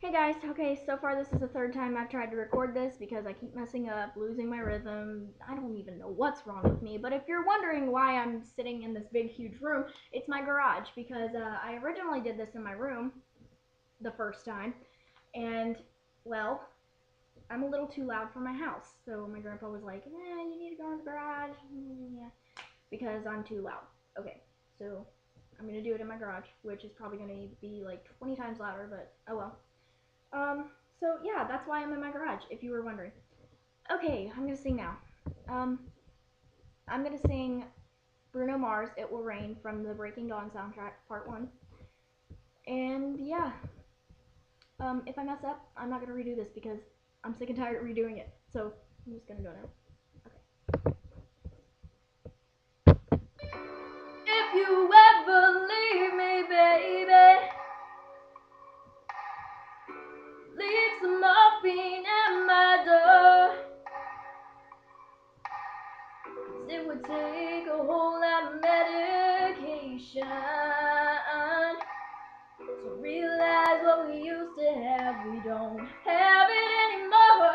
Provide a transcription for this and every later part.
Hey guys, okay, so far this is the third time I've tried to record this because I keep messing up, losing my rhythm. I don't even know what's wrong with me, but if you're wondering why I'm sitting in this big, huge room, it's my garage because I originally did this in my room the first time, and, well, I'm a little too loud for my house, so my grandpa was like, you need to go in the garage, yeah, because I'm too loud. Okay, so I'm going to do it in my garage, which is probably going to be like 20 times louder, but oh well. So yeah, that's why I'm in my garage, if you were wondering. Okay, I'm gonna sing now. I'm gonna sing Bruno Mars, It Will Rain, from the Breaking Dawn soundtrack, part 1. And yeah, if I mess up, I'm not gonna redo this because I'm sick and tired of redoing it. So I'm just gonna go now. Okay. If you ever leave me, baby, leave some morphine at my door. It would take a whole lot of medication to realize what we used to have. We don't have it anymore.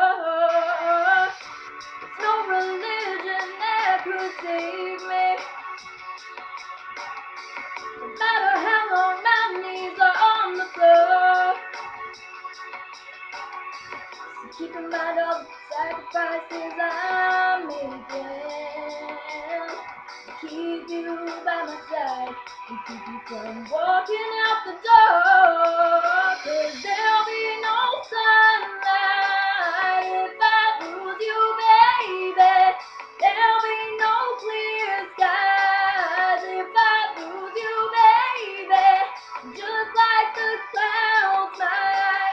There's no religion that could save me. No matter how long my knees are on the floor. So keep in mind all the sacrifices I'm making. Keep you by my side and keep you from walking out the door. 'Cause there'll be no sunlight if I lose you, baby. There'll be no clear skies if I lose you, baby. Just like the clouds, my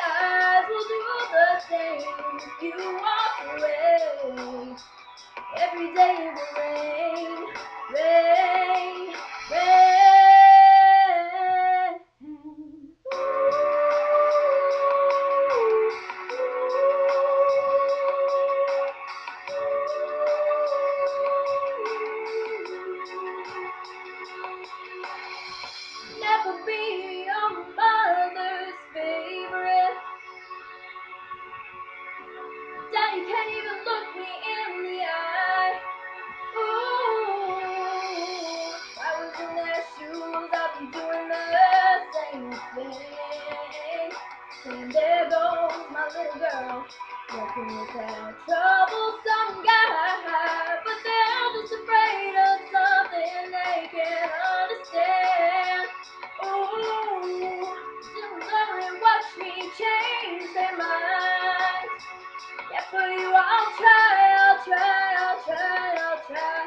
eyes will do the same if you walk away. Every day it will rain, rain, rain. Never be your mother's favorite. Daddy can't even look me in the eye. Ooh, if I was in their shoes, I'd be doing the same thing. And there goes my little girl, working with that troublesome guy. But they're just afraid of something they can't understand. Ooh, don't worry, watch me change their minds. Yeah, for you I'll try, I'll try, I'll try, I'll try.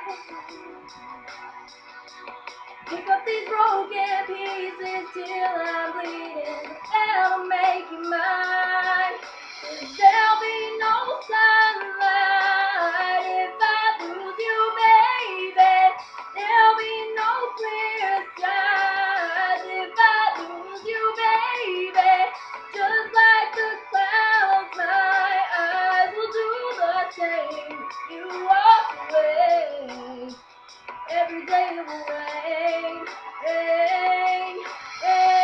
Pick up these broken pieces till I'm bleeding. That'll make you mine. 'Cause there'll be no sunlight if I lose you, baby. There'll be no clear skies if I lose you, baby. Just like the clouds, my eyes will do the same. You walk away. Every day it will rain, rain, rain.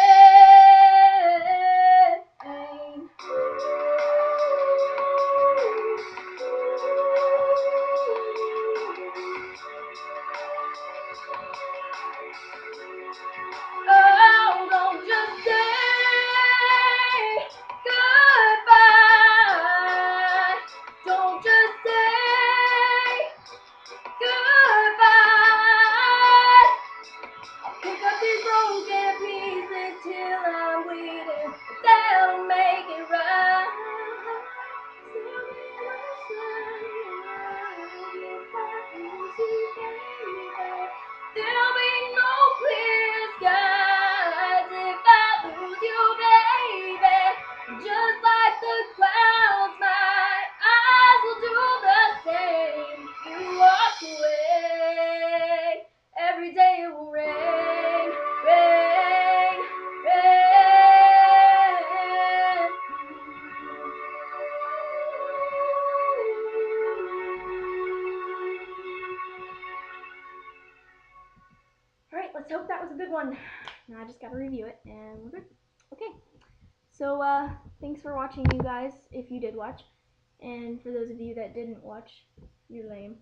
Oh, don't just say goodbye. Don't just say goodbye. I'll pick up these broken pieces till I'm bleeding. That'll make it right. There'll be no clear skies if I lose you, baby. Just like the clouds, my eyes will do the same. You walk away. Every day it will rain, rain, rain. Alright, let's hope that was a good one. Now I just gotta review it and we're good. Okay, So, thanks for watching, you guys, if you did watch. And for those of you that didn't watch, you're lame.